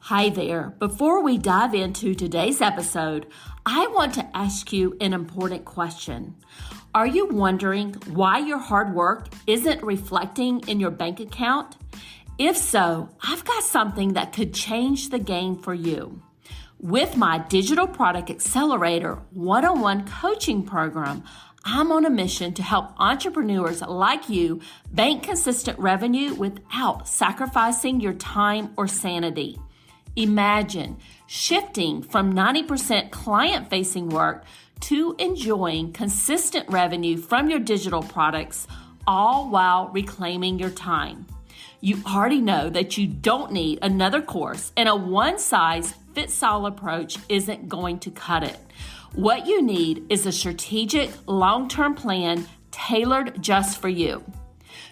Hi there. Before we dive into today's episode, I want to ask you an important question. Are you wondering why your hard work isn't reflecting in your bank account? If so, I've got something that could change the game for you. With my Digital Product Accelerator one-on-one coaching program, I'm on a mission to help entrepreneurs like you bank consistent revenue without sacrificing your time or sanity. Imagine shifting from 90% client-facing work to enjoying consistent revenue from your digital products, all while reclaiming your time. You already know that you don't need another course, and a one-size-fits-all approach isn't going to cut it. What you need is a strategic, long-term plan tailored just for you.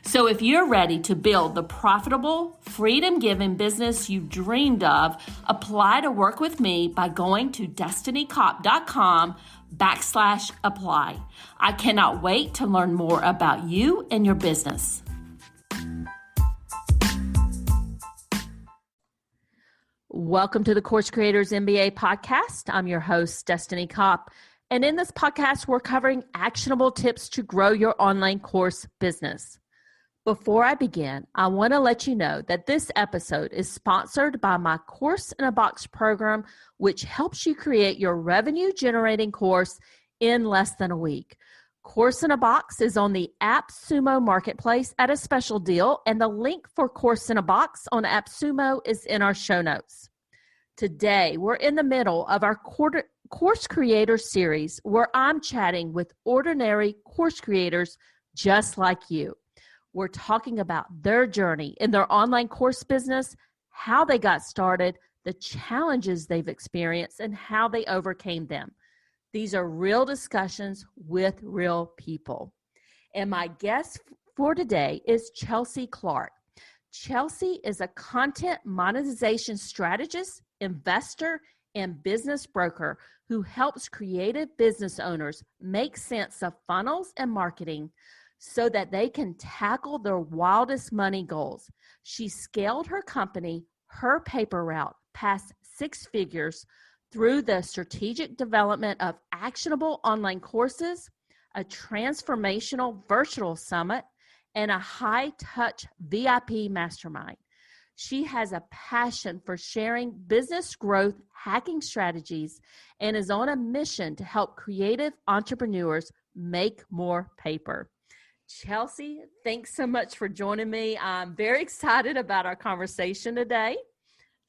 So if you're ready to build the profitable, freedom-giving business you've dreamed of, apply to work with me by going to destinycop.com/apply. I cannot wait to learn more about you and your business. Welcome to the Course Creators MBA podcast. I'm your host, Destiny Cop. And in this podcast, we're covering actionable tips to grow your online course business. Before I begin, I want to let you know that this episode is sponsored by my Course in a Box program, which helps you create your revenue-generating course in less than a week. Course in a Box is on the AppSumo marketplace at a special deal, and the link for Course in a Box on AppSumo is in our show notes. Today, we're in the middle of our Course Creator series, where I'm chatting with ordinary course creators just like you. We're talking about their journey in their online course business, how they got started, the challenges they've experienced, and how they overcame them. These are real discussions with real people. And my guest for today is Chelsea Clarke. Chelsea is a content monetization strategist, investor, and business broker who helps creative business owners make sense of funnels and marketing so that they can tackle their wildest money goals. She scaled her company, HerPaperRoute, past six figures through the strategic development of actionable online courses, a transformational virtual summit, and a high-touch VIP mastermind. She has a passion for sharing business growth hacking strategies and is on a mission to help creative entrepreneurs make more paper. Chelsea, thanks so much for joining me. I'm very excited about our conversation today.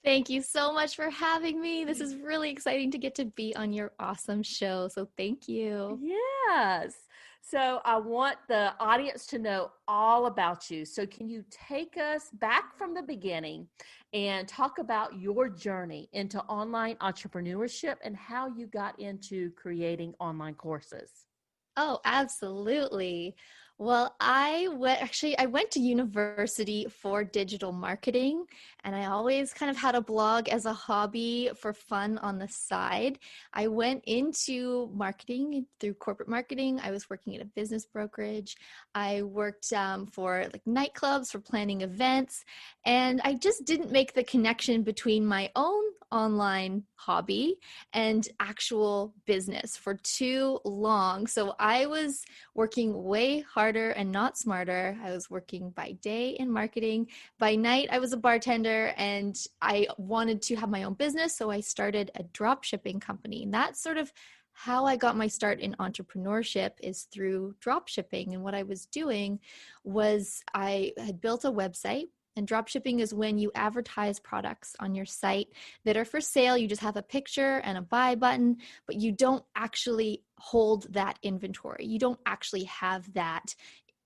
Thank you so much for having me. This is really exciting to get to be on your awesome show. So thank you. Yes. So I want the audience to know all about you. So can you take us back from the beginning and talk about your journey into online entrepreneurship and how you got into creating online courses? Oh, absolutely. Well, I went to university for digital marketing, and I always kind of had a blog as a hobby for fun on the side. I went into marketing through corporate marketing. I was working at a business brokerage. I worked for like nightclubs for planning events, and I just didn't make the connection between my own online hobby and actual business for too long. So I was working way harder and not smarter. I was working by day in marketing. By night, I was a bartender, and I wanted to have my own business. So I started a dropshipping company. And that's sort of how I got my start in entrepreneurship, is through dropshipping. And what I was doing was I had built a website. And dropshipping is when you advertise products on your site that are for sale. You just have a picture and a buy button, but you don't actually hold that inventory. You don't actually have that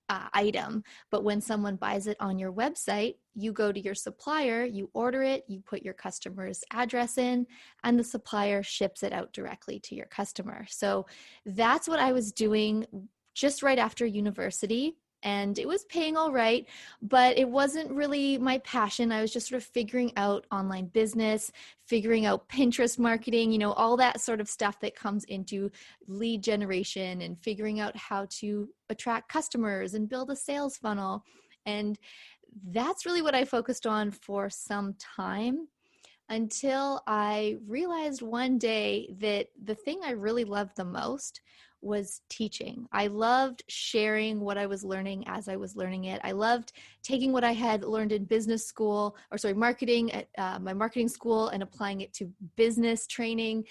item. But when someone buys it on your website, you go to your supplier, you order it, you put your customer's address in, and the supplier ships it out directly to your customer. So that's what I was doing just right after university. And it was paying all right, but it wasn't really my passion. I was just sort of figuring out online business, figuring out Pinterest marketing, all that sort of stuff that comes into lead generation and figuring out how to attract customers and build a sales funnel. And that's really what I focused on for some time. until I realized one day that the thing I really loved the most was teaching. I loved sharing what I was learning as I was learning it. I loved taking what I had learned in business school, marketing at my marketing school, and applying it to business training.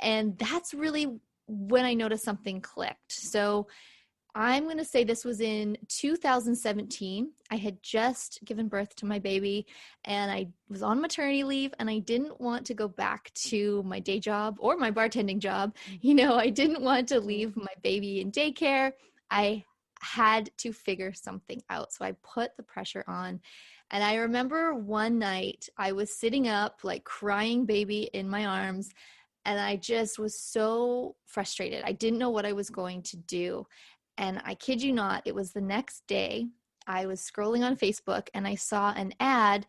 And that's really when I noticed something clicked. So I'm going to say this was in 2017. I had just given birth to my baby and I was on maternity leave, and I didn't want to go back to my day job or my bartending job. I didn't want to leave my baby in daycare. I had to figure something out. So I put the pressure on. And I remember one night I was sitting up, like crying baby in my arms, and I just was so frustrated. I didn't know what I was going to do. And I kid you not, it was the next day. I was scrolling on Facebook and I saw an ad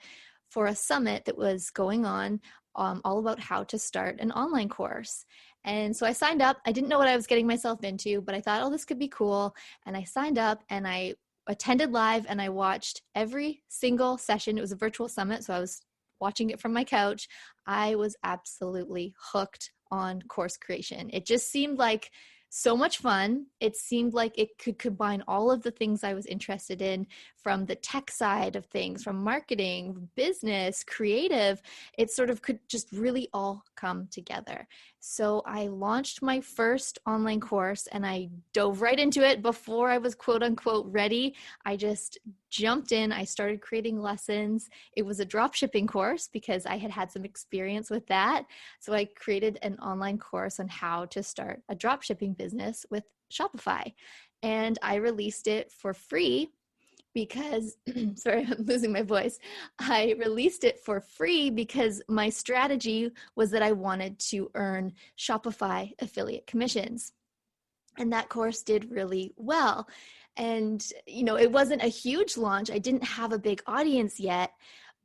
for a summit that was going on, all about how to start an online course. And so I signed up. I didn't know what I was getting myself into, but I thought, oh, this could be cool. And I signed up and I attended live and I watched every single session. It was a virtual summit, so I was watching it from my couch. I was absolutely hooked on course creation. It just seemed like so much fun. It seemed like it could combine all of the things I was interested in, from the tech side of things, from marketing, business, creative. It sort of could just really all come together. So I launched my first online course and I dove right into it before I was quote unquote ready. I just jumped in. I started creating lessons. It was a dropshipping course because I had had some experience with that. So I created an online course on how to start a dropshipping business with Shopify. And I released it for free because, sorry, I'm losing my voice. I released it for free because my strategy was that I wanted to earn Shopify affiliate commissions. And that course did really well. And, it wasn't a huge launch. I didn't have a big audience yet,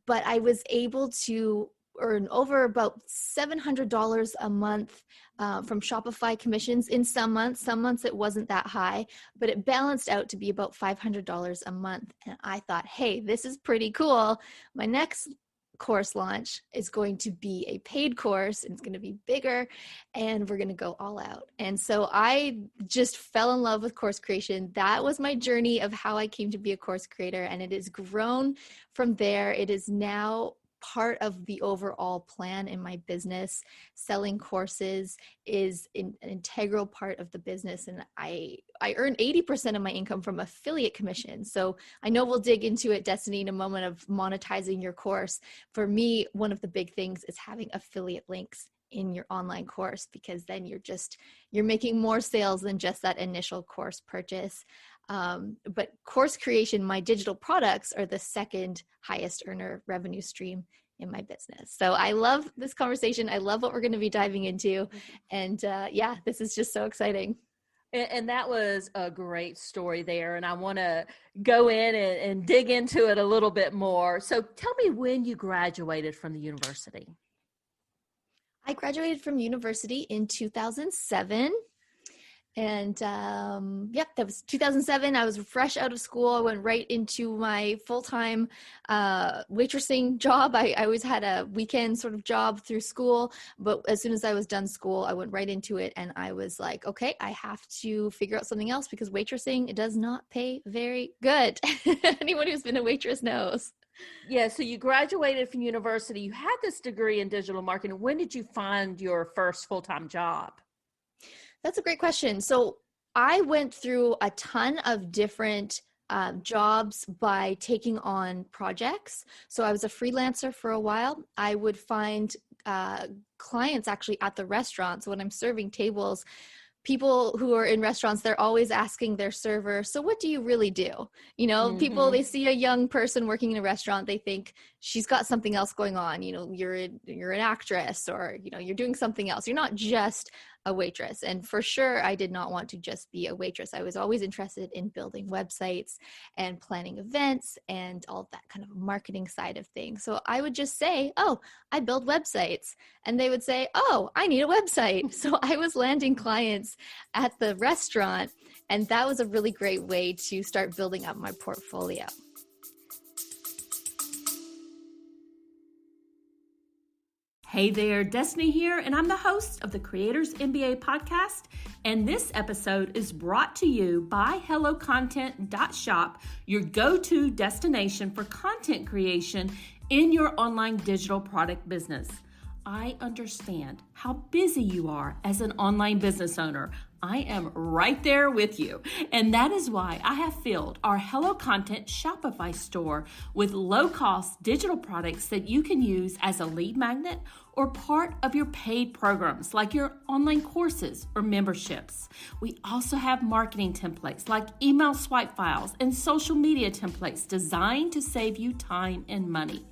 but I was able to earn over about $700 a month from Shopify commissions in some months. Some months it wasn't that high, but it balanced out to be about $500 a month. And I thought, hey, this is pretty cool. My next course launch is going to be a paid course, and it's going to be bigger, and we're going to go all out. And so I just fell in love with course creation. That was my journey of how I came to be a course creator, and it has grown from there. It is now part of the overall plan in my business. Selling courses is an integral part of the business, and I earn 80% of my income from affiliate commissions. So I know we'll dig into it, Destiny, in a moment, of monetizing your course. For me, one of the big things is having affiliate links in your online course, because then you're making more sales than just that initial course purchase. But course creation, my digital products, are the second highest earner revenue stream in my business. So I love this conversation. I love what we're going to be diving into. And this is just so exciting. And that was a great story there. And I want to go in and dig into it a little bit more. So tell me when you graduated from the university. I graduated from university in 2007. And that was 2007. I was fresh out of school. I went right into my full-time waitressing job. I always had a weekend sort of job through school, but as soon as I was done school, I went right into it, and I was like, okay, I have to figure out something else, because waitressing, it does not pay very good. Anyone who's been a waitress knows. Yeah, so you graduated from university. You had this degree in digital marketing. When did you find your first full-time job? That's a great question. So I went through a ton of different jobs by taking on projects. So I was a freelancer for a while. I would find clients actually at the restaurants when I'm serving tables. People who are in restaurants, they're always asking their server, so what do you really do? People, they see a young person working in a restaurant, they think she's got something else going on. You're an actress, or, you're doing something else. You're not just a waitress. And for sure, I did not want to just be a waitress. I was always interested in building websites and planning events and all that kind of marketing side of things. So I would just say, oh, I build websites. And they would say, oh, I need a website. So I was landing clients at the restaurant. And that was a really great way to start building up my portfolio. Hey there, Destiny here, and I'm the host of the Creators MBA podcast. And this episode is brought to you by HelloContent.shop, your go-to destination for content creation in your online digital product business. I understand how busy you are as an online business owner. I am right there with you. And that is why I have filled our Hello Content Shopify store with low-cost digital products that you can use as a lead magnet or part of your paid programs like your online courses or memberships. We also have marketing templates like email swipe files and social media templates designed to save you time and money.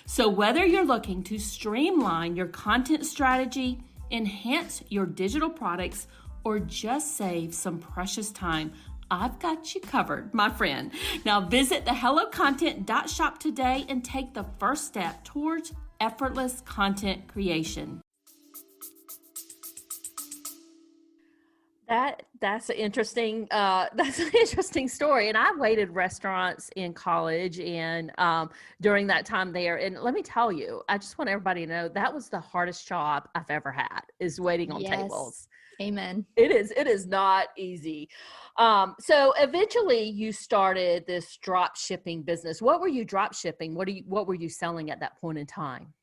So whether you're looking to streamline your content strategy, enhance your digital products, or just save some precious time, I've got you covered, my friend. Now visit the HelloContent.shop today and take the first step towards effortless content creation. That's an interesting story. And I waited restaurants in college and during that time there. And let me tell you, I just want everybody to know that was the hardest job I've ever had, is waiting on tables. Amen. It is not easy. So eventually you started this drop shipping business. What were you drop shipping? What were you selling at that point in time?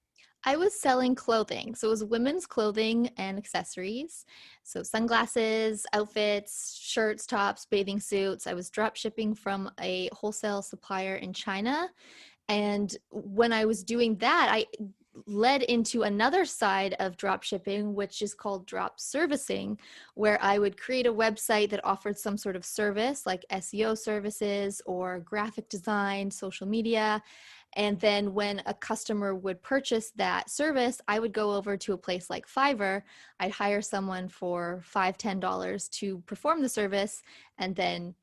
I was selling clothing. So it was women's clothing and accessories. So sunglasses, outfits, shirts, tops, bathing suits. I was drop shipping from a wholesale supplier in China. And when I was doing that, I led into another side of drop shipping, which is called drop servicing, where I would create a website that offered some sort of service like SEO services or graphic design, social media. And then when a customer would purchase that service, I would go over to a place like Fiverr. I'd hire someone for $5, $10 to perform the service and then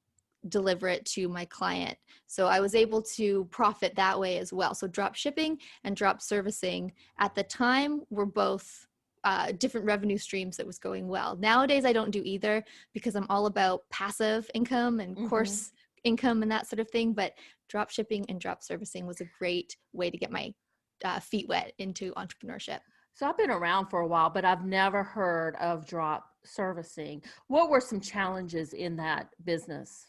deliver it to my client. So I was able to profit that way as well. So drop shipping and drop servicing at the time were both different revenue streams that was going well. Nowadays, I don't do either because I'm all about passive income and course income and that sort of thing. But drop shipping and drop servicing was a great way to get my feet wet into entrepreneurship. So I've been around for a while, but I've never heard of drop servicing. What were some challenges in that business?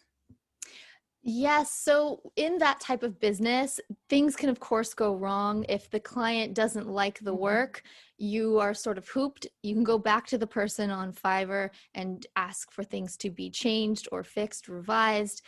Yes. So in that type of business, things can, of course, go wrong. If the client doesn't like the work, you are sort of hooped. You can go back to the person on Fiverr and ask for things to be changed or fixed, revised.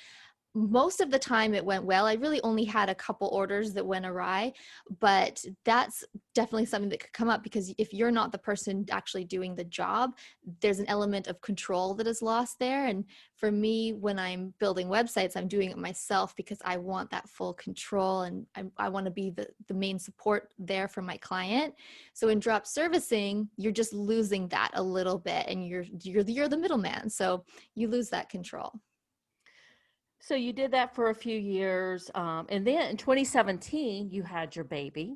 Most of the time it went well. I really only had a couple orders that went awry, but that's definitely something that could come up because if you're not the person actually doing the job, there's an element of control that is lost there. And for me, when I'm building websites, I'm doing it myself because I want that full control and I want to be the main support there for my client. So in drop servicing, you're just losing that a little bit and you're the middleman. So you lose that control. So you did that for a few years. And then in 2017, you had your baby.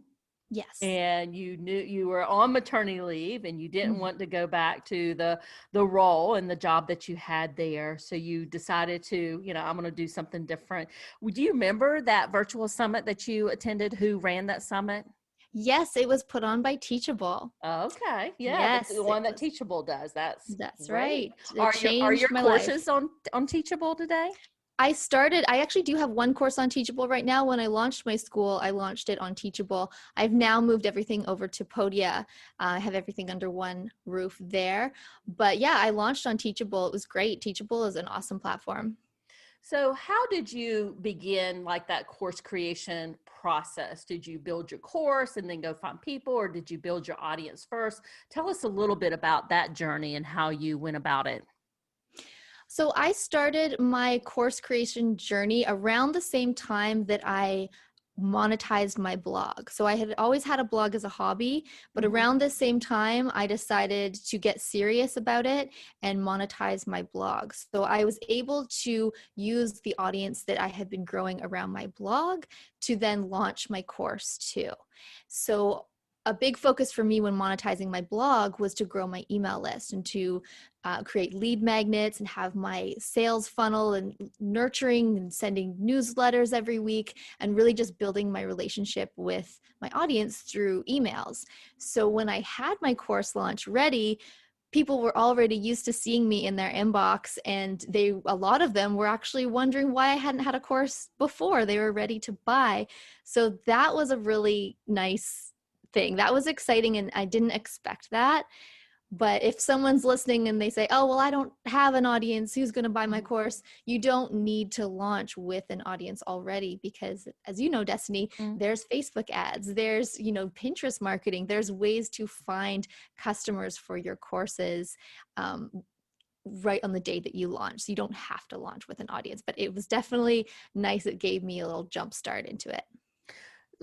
Yes. And you knew you were on maternity leave and you didn't want to go back to the role and the job that you had there. So you decided to, I'm going to do something different. Do you remember that virtual summit that you attended? Who ran that summit? Yes, it was put on by Teachable. Okay. Yeah. Yes, the one that Teachable does. That's right. Are your courses on Teachable today? I actually do have one course on Teachable right now. When I launched my school, I launched it on Teachable. I've now moved everything over to Podia. I have everything under one roof there. But yeah, I launched on Teachable. It was great. Teachable is an awesome platform. So how did you begin like that course creation process? Did you build your course and then go find people, or did you build your audience first? Tell us a little bit about that journey and how you went about it. So I started my course creation journey around the same time that I monetized my blog. So I had always had a blog as a hobby, but around the same time, I decided to get serious about it and monetize my blog. So I was able to use the audience that I had been growing around my blog to then launch my course too. So a big focus for me when monetizing my blog was to grow my email list and to create lead magnets and have my sales funnel and nurturing and sending newsletters every week and really just building my relationship with my audience through emails. So when I had my course launch ready, people were already used to seeing me in their inbox, and a lot of them were actually wondering why I hadn't had a course before. They were ready to buy. So that was a really nice thing. That was exciting, and I didn't expect that. But if someone's listening and they say, oh, well, I don't have an audience, who's going to buy my course? You don't need to launch with an audience already, because as you know, Destiny, there's Facebook ads, there's, Pinterest marketing, there's ways to find customers for your courses right on the day that you launch. So you don't have to launch with an audience, but it was definitely nice. It gave me a little jump start into it.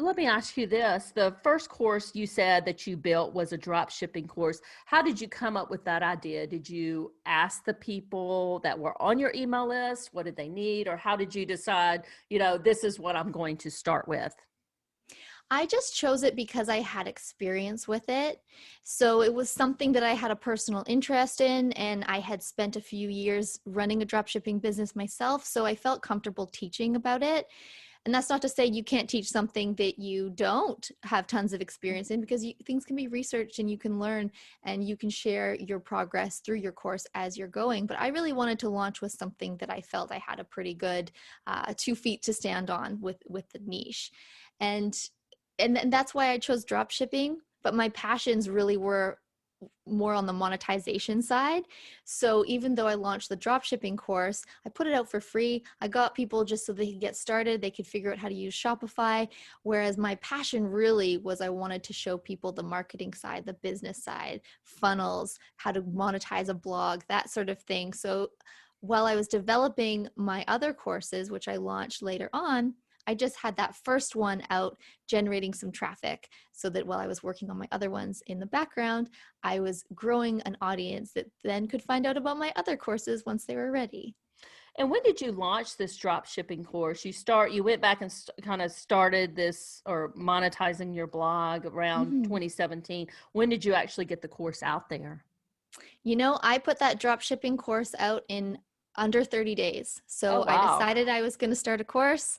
Let me ask you this. The first course you said that you built was a drop shipping course. How did you come up with that idea? Did you ask the people that were on your email list? What did they need? Or how did you decide, this is what I'm going to start with? I just chose it because I had experience with it. So it was something that I had a personal interest in, and I had spent a few years running a dropshipping business myself. So I felt comfortable teaching about it. And that's not to say you can't teach something that you don't have tons of experience in, because things can be researched and you can learn and you can share your progress through your course as you're going. But I really wanted to launch with something that I felt I had a pretty good 2 feet to stand on with the niche. And that's why I chose drop shipping. But my passions really were more on the monetization side. So even though I launched the dropshipping course, I put it out for free. I got people just so they could get started. They could figure out how to use Shopify. Whereas my passion really was I wanted to show people the marketing side, the business side, funnels, how to monetize a blog, that sort of thing. So while I was developing my other courses, which I launched later on, I just had that first one out generating some traffic, so that while I was working on my other ones in the background, I was growing an audience that then could find out about my other courses once they were ready. And when did you launch this drop shipping course? You went back and kind of started this or monetizing your blog around 2017. When did you actually get the course out there? I put that drop shipping course out in under 30 days. So Oh, wow. I decided I was going to start a course.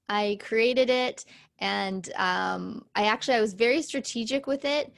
I created it, and I was very strategic with it.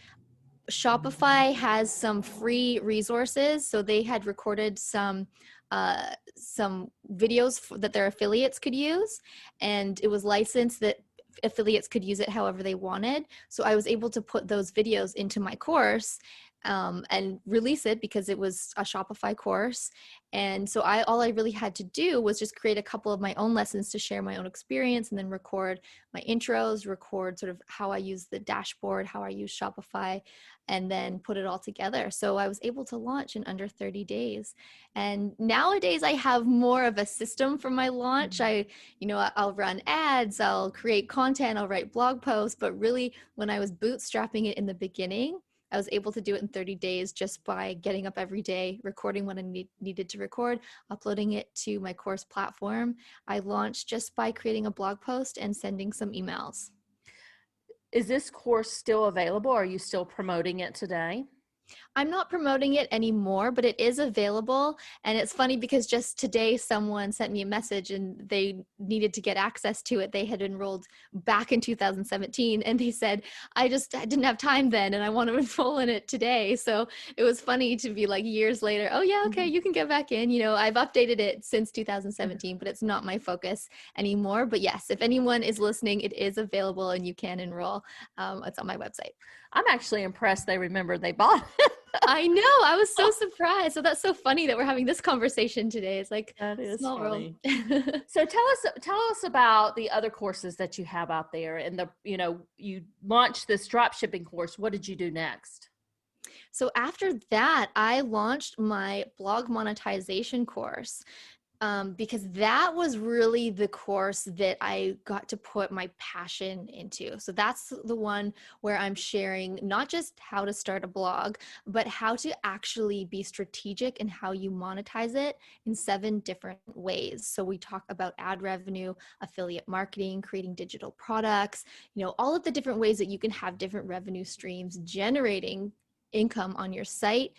Shopify has some free resources, so they had recorded some videos that their affiliates could use, and it was licensed that affiliates could use it however they wanted. So I was able to put those videos into my course and release it because it was a Shopify course. And so all I really had to do was just create a couple of my own lessons to share my own experience, and then record my intros, record sort of how I use the dashboard, how I use Shopify, and then put it all together. So I was able to launch in under 30 days. And nowadays I have more of a system for my launch. I'll run ads, I'll create content, I'll write blog posts, but really when I was bootstrapping it in the beginning, I was able to do it in 30 days just by getting up every day, recording what I needed to record, uploading it to my course platform. I launched just by creating a blog post and sending some emails. Is this course still available? Are you still promoting it today? I'm not promoting it anymore, but it is available. And it's funny because just today someone sent me a message and they needed to get access to it. They had enrolled back in 2017 and they said, I didn't have time then and I want to enroll in it today. So it was funny to be like years later, oh yeah, okay, you can get back in. I've updated it since 2017, but it's not my focus anymore. But yes, if anyone is listening, it is available and you can enroll. It's on my website. I'm actually impressed they remembered they bought it. I know. I was so surprised. So that's so funny that we're having this conversation today. It's like that is small funny. world. So tell us about the other courses that you have out there, and you launched this drop shipping course. What did you do next? So after that, I launched my blog monetization course. because that was really the course that I got to put my passion into. So that's the one where I'm sharing not just how to start a blog, but how to actually be strategic in how you monetize it in 7 different ways. So we talk about ad revenue, affiliate marketing, creating digital products, all of the different ways that you can have different revenue streams generating income on your site,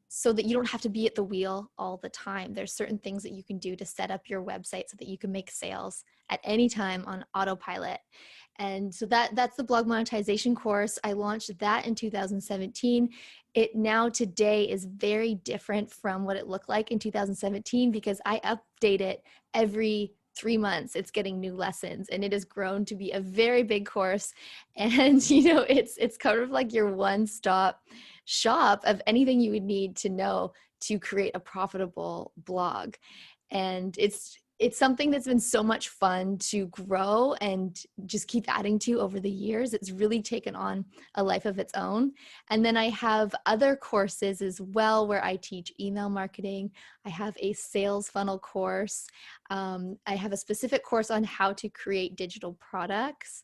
so that you don't have to be at the wheel all the time. There's certain things that you can do to set up your website so that you can make sales at any time on autopilot. And so that's the blog monetization course. I launched that in 2017. It now today is very different from what it looked like in 2017 because I update it every 3 months. It's getting new lessons, and it has grown to be a very big course. And it's kind of like your one-stop shop of anything you would need to know to create a profitable blog. And it's something that's been so much fun to grow and just keep adding to over the years. It's really taken on a life of its own. And then I have other courses as well where I teach email marketing. I have a sales funnel course. I have a specific course on how to create digital products.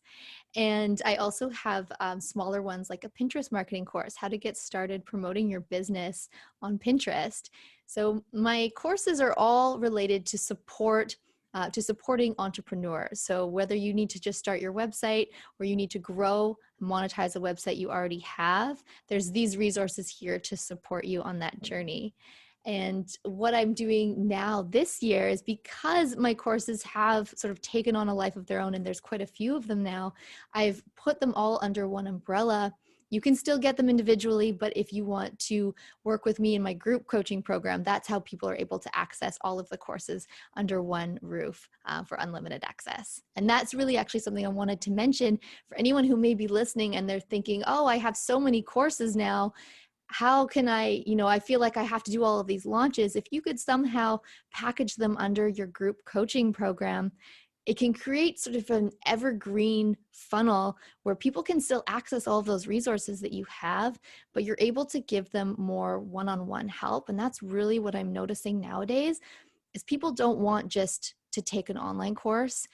And I also have smaller ones like a Pinterest marketing course, how to get started promoting your business on Pinterest. So my courses are all related to supporting entrepreneurs. So whether you need to just start your website or you need to grow, monetize a website you already have, there's these resources here to support you on that journey. And what I'm doing now this year is, because my courses have sort of taken on a life of their own, and there's quite a few of them now, I've put them all under one umbrella. You can still get them individually, but if you want to work with me in my group coaching program, that's how people are able to access all of the courses under one roof for unlimited access. And that's really actually something I wanted to mention for anyone who may be listening and they're thinking, oh, I have so many courses now. How can I feel like I have to do all of these launches. If you could somehow package them under your group coaching program, it can create sort of an evergreen funnel where people can still access all of those resources that you have, but you're able to give them more one-on-one help. And that's really what I'm noticing nowadays is people don't want just to take an online course.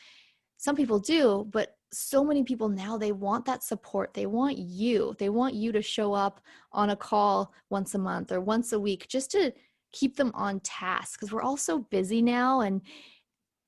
Some people do, but so many people now, they want that support. They want you to show up on a call once a month or once a week just to keep them on task, because we're all so busy now. And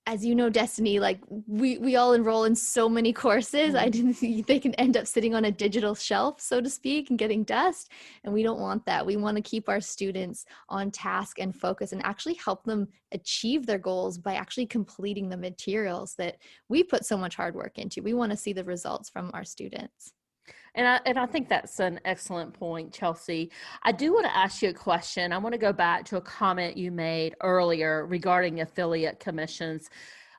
as you know, Destiny, like we all enroll in so many courses. I didn't think they can end up sitting on a digital shelf, so to speak, and getting dust. And we don't want that. We want to keep our students on task and focus and actually help them achieve their goals by actually completing the materials that we put so much hard work into. We want to see the results from our students. And I think that's an excellent point, Chelsea. I do want to ask you a question. I want to go back to a comment you made earlier regarding affiliate commissions.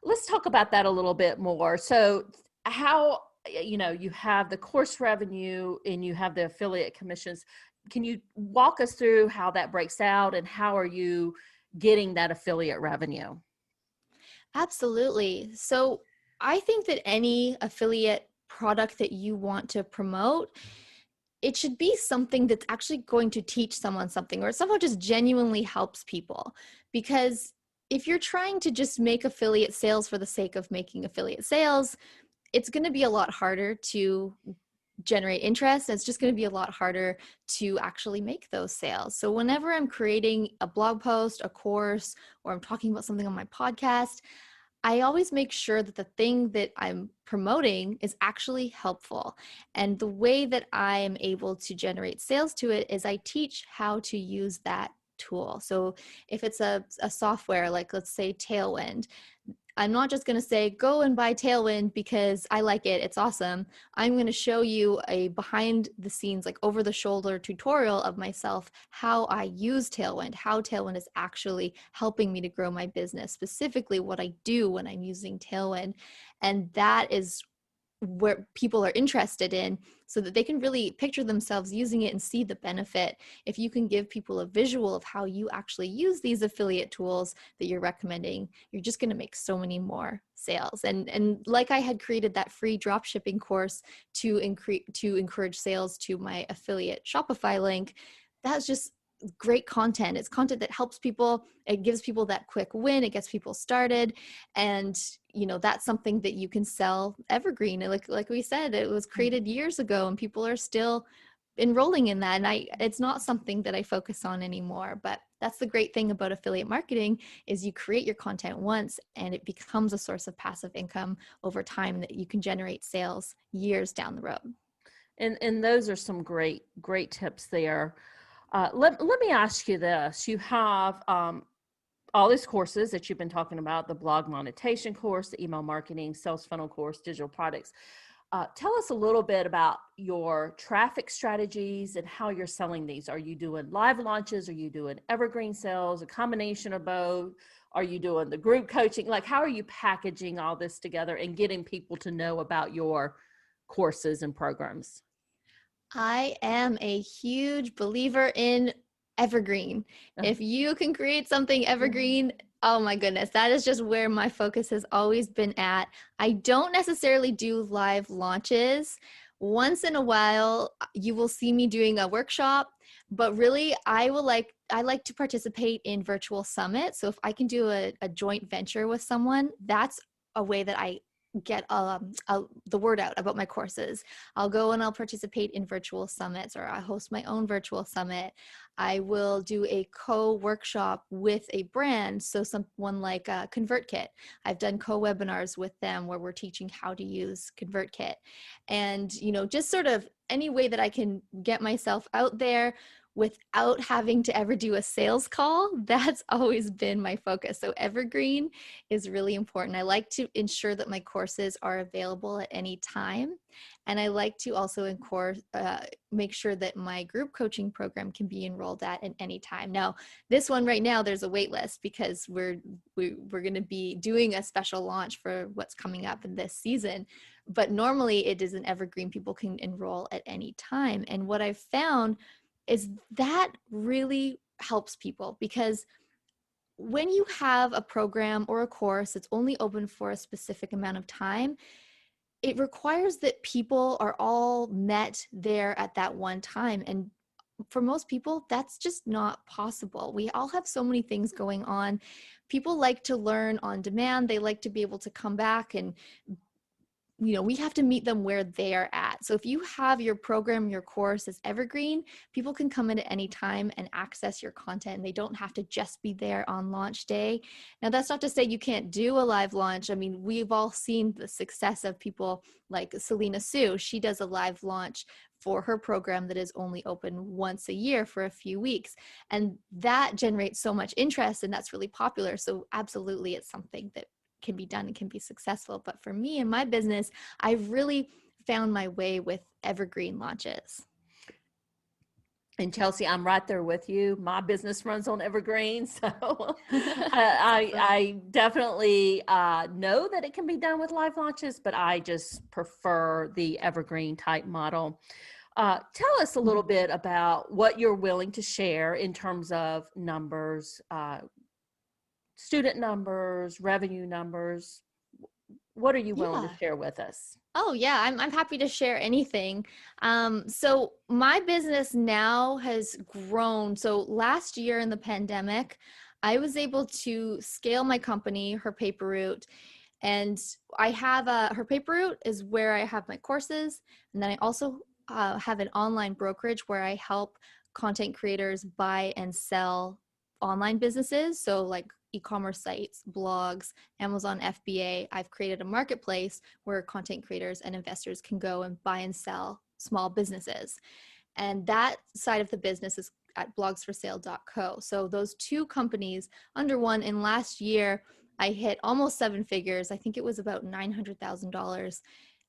Let's talk about that a little bit more. So how, you have the course revenue and you have the affiliate commissions. Can you walk us through how that breaks out and how are you getting that affiliate revenue? Absolutely. So I think that any affiliate product that you want to promote, it should be something that's actually going to teach someone something, or somehow just genuinely helps people. Because if you're trying to just make affiliate sales for the sake of making affiliate sales, it's going to be a lot harder to generate interest. It's just going to be a lot harder to actually make those sales. So whenever I'm creating a blog post, a course, or I'm talking about something on my podcast, I always make sure that the thing that I'm promoting is actually helpful. And the way that I am able to generate sales to it is I teach how to use that tool. So if it's a software, like let's say Tailwind, I'm not just going to say, go and buy Tailwind because I like it, it's awesome. I'm going to show you a behind the scenes, like over the shoulder tutorial of myself, how I use Tailwind, how Tailwind is actually helping me to grow my business, specifically what I do when I'm using Tailwind. And that is where people are interested in, so that they can really picture themselves using it and see the benefit. If you can give people a visual of how you actually use these affiliate tools that you're recommending, you're just going to make so many more sales. And like I had created that free dropshipping course to encourage sales to my affiliate Shopify link, that's just great content. It's content that helps people. It gives people that quick win. It gets people started. And, that's something that you can sell evergreen. Like we said, it was created years ago and people are still enrolling in that. And it's not something that I focus on anymore, but that's the great thing about affiliate marketing is you create your content once and it becomes a source of passive income over time that you can generate sales years down the road. And those are some great tips there. Let me ask you this. You have all these courses that you've been talking about, the blog monetization course, the email marketing, sales funnel course, digital products. Tell us a little bit about your traffic strategies and how you're selling these. Are you doing live launches? Are you doing evergreen sales, a combination of both? Are you doing the group coaching? Like, how are you packaging all this together and getting people to know about your courses and programs? I am a huge believer in evergreen. If you can create something evergreen, oh my goodness, that is just where my focus has always been at. I don't necessarily do live launches. Once in a while, you will see me doing a workshop, but really I like to participate in virtual summits. So if I can do a joint venture with someone, that's a way that I get the word out about my courses. I'll go and I'll participate in virtual summits, or I host my own virtual summit. I will do a co-workshop with a brand. So someone like ConvertKit. I've done co-webinars with them where we're teaching how to use ConvertKit. And, just sort of any way that I can get myself out there without having to ever do a sales call, that's always been my focus. So evergreen is really important. I like to ensure that my courses are available at any time. And I like to also make sure that my group coaching program can be enrolled at any time. Now, this one right now, there's a wait list because we're going to be doing a special launch for what's coming up in this season. But normally it is an evergreen. People can enroll at any time. And what I've found is that really helps people, because when you have a program or a course that's only open for a specific amount of time, it requires that people are all met there at that one time. And for most people, that's just not possible. We all have so many things going on. People like to learn on demand. They like to be able to come back and we have to meet them where they're at. So if you have your program, your course as evergreen, people can come in at any time and access your content. And they don't have to just be there on launch day. Now, that's not to say you can't do a live launch. I mean, we've all seen the success of people like Selena Sue. She does a live launch for her program that is only open once a year for a few weeks. And that generates so much interest, and that's really popular. So absolutely, it's something that can be done and can be successful. But for me and my business, I've really found my way with evergreen launches. And Chelsea, I'm right there with you. My business runs on evergreen. So I definitely know that it can be done with live launches, but I just prefer the evergreen type model. Tell us a little bit about what you're willing to share in terms of numbers, student numbers, revenue numbers. What are you willing to share with us? Oh yeah, I'm happy to share anything. So my business now has grown. So last year in the pandemic, I was able to scale my company, HerPaperRoute, and I have HerPaperRoute is where I have my courses, and then I also have an online brokerage where I help content creators buy and sell online businesses. So like e-commerce sites, blogs, Amazon FBA. I've created a marketplace where content creators and investors can go and buy and sell small businesses. And that side of the business is at blogsforsale.co. So those two companies under one, in last year, I hit almost 7 figures. I think it was about $900,000.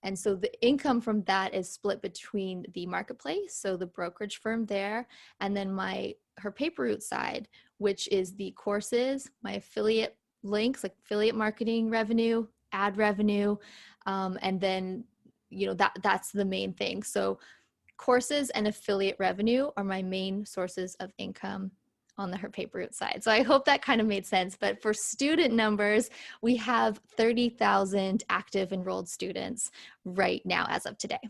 And so the income from that is split between the marketplace, so the brokerage firm there, and then my HerPaperRoute side, which is the courses, my affiliate links, like affiliate marketing revenue, ad revenue, and then that's the main thing. So courses and affiliate revenue are my main sources of income on the HerPaperRoute side. So I hope that kind of made sense. But for student numbers, we have 30,000 active enrolled students right now as of today.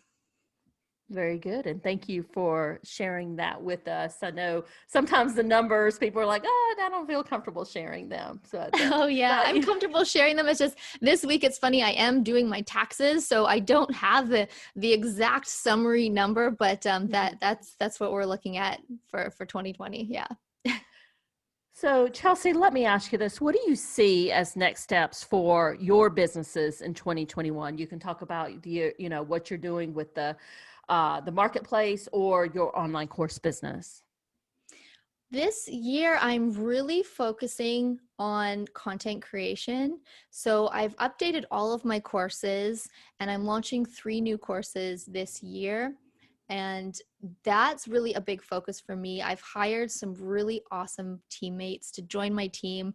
Very good. And thank you for sharing that with us. I know sometimes the numbers, people are like, oh, I don't feel comfortable sharing them. So Oh yeah, I'm but comfortable sharing them. It's just this week it's funny, I am doing my taxes, so I don't have the exact summary number, but that's what we're looking at for 2020. Yeah. So, Chelsea, let me ask you this. What do you see as next steps for your businesses in 2021? You can talk about what you're doing with the marketplace or your online course business. This year, I'm really focusing on content creation. So I've updated all of my courses and I'm launching 3 new courses this year. And that's really a big focus for me. I've hired some really awesome teammates to join my team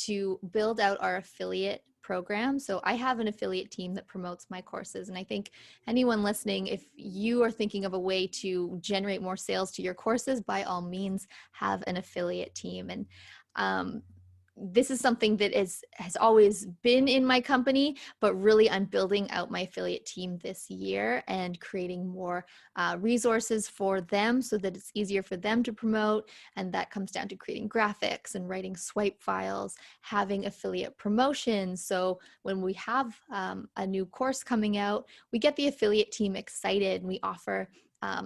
to build out our affiliate program. So I have an affiliate team that promotes my courses. And I think anyone listening, if you are thinking of a way to generate more sales to your courses, by all means, have an affiliate team. And this is something that has always been in my company, but really I'm building out my affiliate team this year and creating more resources for them so that it's easier for them to promote. And that comes down to creating graphics and writing swipe files, having affiliate promotions. So when we have a new course coming out, we get the affiliate team excited and we offer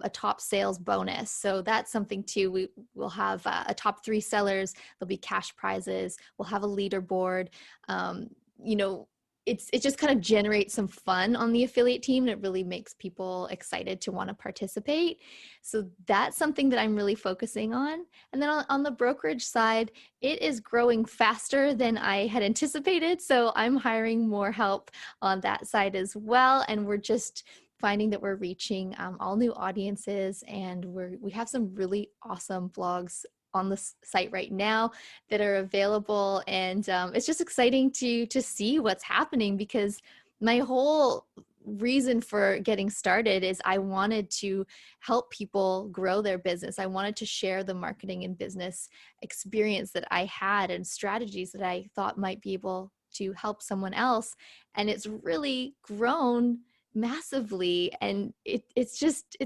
a top sales bonus. So that's something too. We will have a top 3 sellers. There'll be cash prizes. We'll have a leaderboard. You know, it just kind of generates some fun on the affiliate team, and it really makes people excited to want to participate. So that's something that I'm really focusing on. And then on the brokerage side, it is growing faster than I had anticipated. So I'm hiring more help on that side as well. And we're just finding that we're reaching all new audiences, and we have some really awesome blogs on the site right now that are available, and it's just exciting to see what's happening, because my whole reason for getting started is I wanted to help people grow their business. I wanted to share the marketing and business experience that I had and strategies that I thought might be able to help someone else, and it's really grown massively. And it's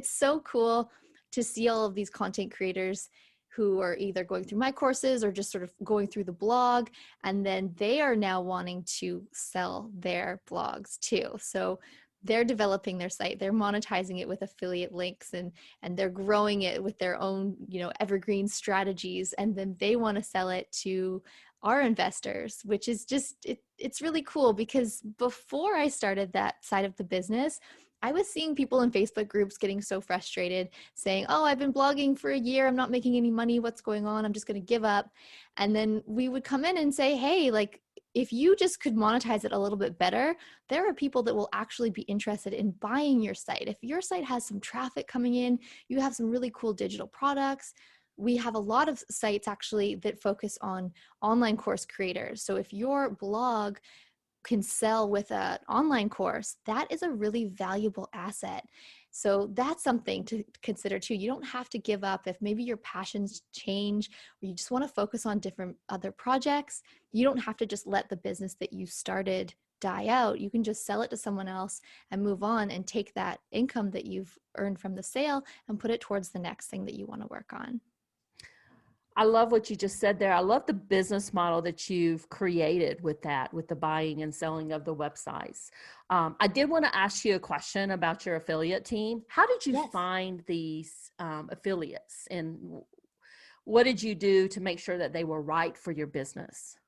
so cool to see all of these content creators who are either going through my courses or just sort of going through the blog, and then they are now wanting to sell their blogs too. So they're developing their site, they're monetizing it with affiliate links, and they're growing it with their own, evergreen strategies, and then they want to sell it to our investors, which is just it's really cool. Because before I started that side of the business, I was seeing people in Facebook groups getting so frustrated, saying, oh, I've been blogging for a year, I'm not making any money, what's going on, I'm just going to give up. And then we would come in and say, hey, like, if you just could monetize it a little bit better, there are people that will actually be interested in buying your site. If your site has some traffic coming in, you have some really cool digital products. We have a lot of sites actually that focus on online course creators. So if your blog can sell with an online course, that is a really valuable asset. So that's something to consider too. You don't have to give up if maybe your passions change or you just want to focus on different other projects. You don't have to just let the business that you started die out. You can just sell it to someone else and move on and take that income that you've earned from the sale and put it towards the next thing that you want to work on. I love what you just said there. I love the business model that you've created with that, with the buying and selling of the websites. I did want to ask you a question about your affiliate team. How did you find these affiliates, and what did you do to make sure that they were right for your business?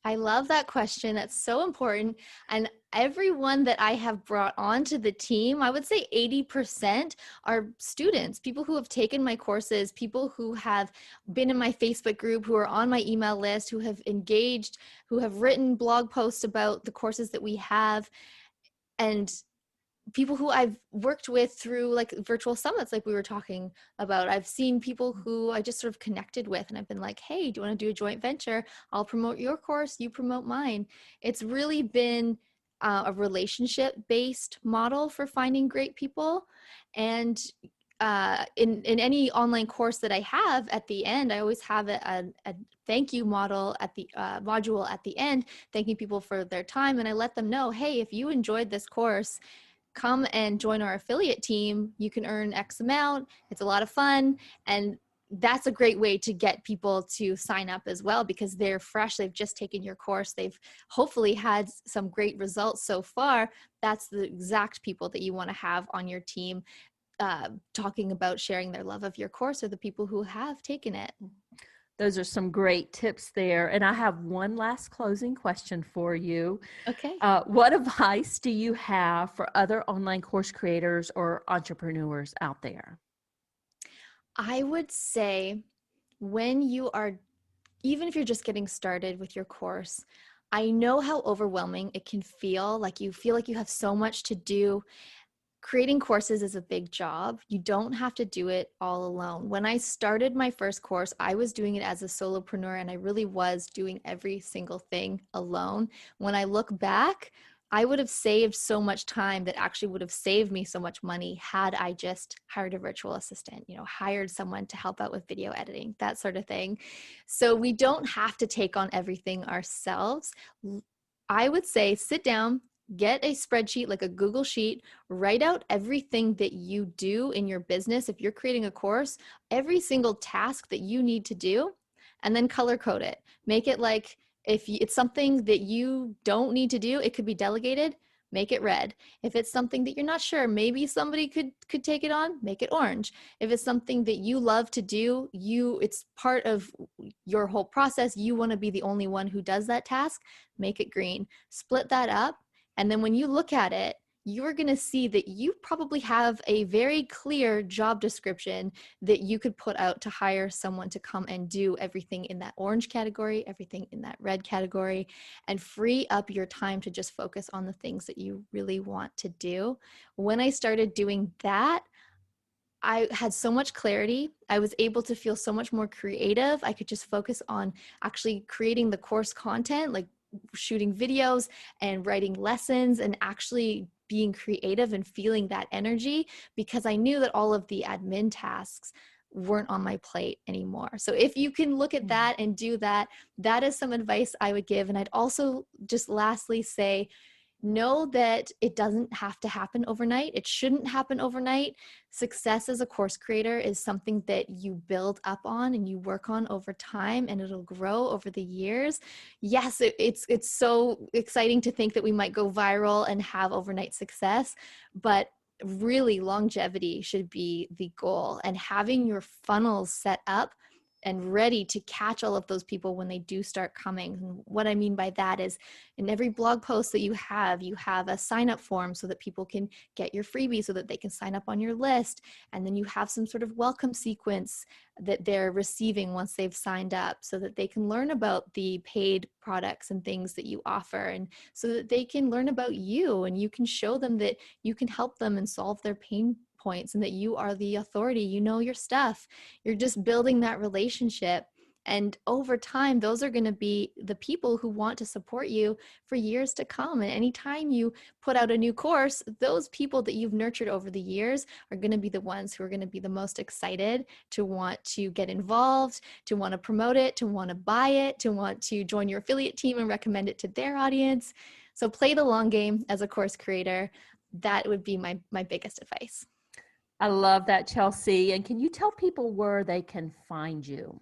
I love that question. That's so important. And everyone that I have brought onto the team, I would say 80% are students, people who have taken my courses, people who have been in my Facebook group, who are on my email list, who have engaged, who have written blog posts about the courses that we have, and people who I've worked with through like virtual summits, like we were talking about. I've seen people who I just sort of connected with, and I've been like, hey, do you want to do a joint venture? I'll promote your course, you promote mine. It's really been a relationship based model for finding great people. And in any online course that I have, at the end, I always have a thank you model at the module at the end, thanking people for their time. And I let them know, hey, if you enjoyed this course, come and join our affiliate team. You can earn X amount. It's a lot of fun. And that's a great way to get people to sign up as well, because they're fresh. They've just taken your course. They've hopefully had some great results so far. That's the exact people that you want to have on your team, talking about sharing their love of your course, or the people who have taken it. Those are some great tips there. And I have one last closing question for you. Okay. What advice do you have for other online course creators or entrepreneurs out there? I would say when you are, even if you're just getting started with your course, I know how overwhelming it can feel. Like you feel like you have so much to do. Creating courses is a big job. You don't have to do it all alone. When I started my first course, I was doing it as a solopreneur, and I really was doing every single thing alone. When I look back, I would have saved so much time that actually would have saved me so much money had I just hired a virtual assistant, hired someone to help out with video editing, that sort of thing. So we don't have to take on everything ourselves. I would say sit down, get a spreadsheet like a Google Sheet, write out everything that you do in your business. If you're creating a course, every single task that you need to do, and then color code it. Make it like, if it's something that you don't need to do, it could be delegated, make it red. If it's something that you're not sure, maybe somebody could take it on, make it orange. If it's something that you love to do, it's part of your whole process, you want to be the only one who does that task, make it green. Split that up. And then when you look at it, you're going to see that you probably have a very clear job description that you could put out to hire someone to come and do everything in that orange category, everything in that red category, and free up your time to just focus on the things that you really want to do. When I started doing that, I had so much clarity. I was able to feel so much more creative. I could just focus on actually creating the course content, like shooting videos and writing lessons, and actually being creative and feeling that energy, because I knew that all of the admin tasks weren't on my plate anymore. So if you can look at that and do that, that is some advice I would give. And I'd also just lastly say, know that it doesn't have to happen overnight. It shouldn't happen overnight. Success as a course creator is something that you build up on and you work on over time, and it'll grow over the years. Yes, it's so exciting to think that we might go viral and have overnight success, but really longevity should be the goal, and having your funnels set up and ready to catch all of those people when they do start coming. And what I mean by that is, in every blog post that you have a sign up form so that people can get your freebie, so that they can sign up on your list. And then you have some sort of welcome sequence that they're receiving once they've signed up, so that they can learn about the paid products and things that you offer, and so that they can learn about you, and you can show them that you can help them and solve their pain points, and that you are the authority, you know your stuff. You're just building that relationship. And over time, those are going to be the people who want to support you for years to come. And anytime you put out a new course, those people that you've nurtured over the years are going to be the ones who are going to be the most excited to want to get involved, to want to promote it, to want to buy it, to want to join your affiliate team and recommend it to their audience. So play the long game as a course creator. That would be my biggest advice. I love that, Chelsea. And can you tell people where they can find you?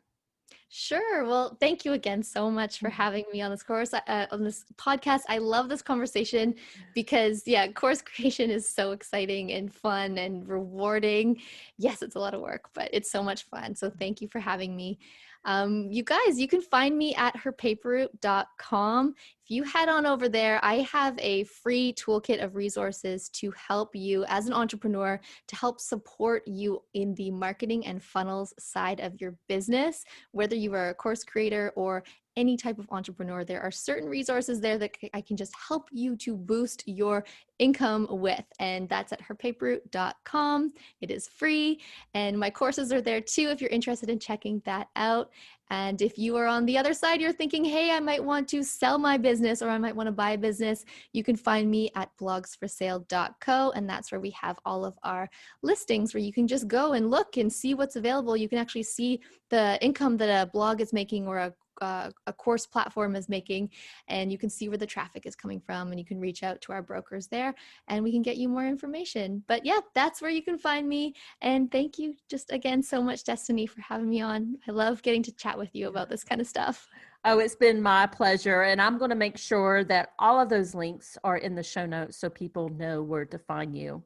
Sure. Well, thank you again so much for having me on this course, on this podcast. I love this conversation because, course creation is so exciting and fun and rewarding. Yes, it's a lot of work, but it's so much fun. So thank you for having me. You guys, you can find me at HerPaperRoute.com. If you head on over there, I have a free toolkit of resources to help you as an entrepreneur, to help support you in the marketing and funnels side of your business. Whether you are a course creator or any type of entrepreneur, there are certain resources there that I can just help you to boost your income with. And that's at HerPaperRoute.com. It is free. And my courses are there too if you're interested in checking that out. And if you are on the other side, you're thinking, hey, I might want to sell my business, or I might want to buy a business, you can find me at blogsforsale.co. And that's where we have all of our listings, where you can just go and look and see what's available. You can actually see the income that a blog is making, or a course platform is making, and you can see where the traffic is coming from, and you can reach out to our brokers there and we can get you more information. But yeah, that's where you can find me. And thank you just again so much, Destiny, for having me on. I love getting to chat with you about this kind of stuff. Oh, it's been my pleasure. And I'm going to make sure that all of those links are in the show notes so people know where to find you.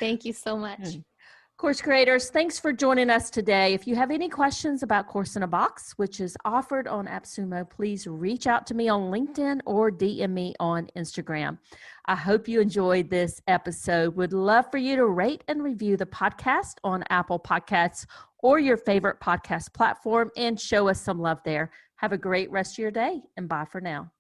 Thank you so much. Course creators, thanks for joining us today. If you have any questions about Course in a Box, which is offered on AppSumo, please reach out to me on LinkedIn or DM me on Instagram. I hope you enjoyed this episode. Would love for you to rate and review the podcast on Apple Podcasts or your favorite podcast platform and show us some love there. Have a great rest of your day, and bye for now.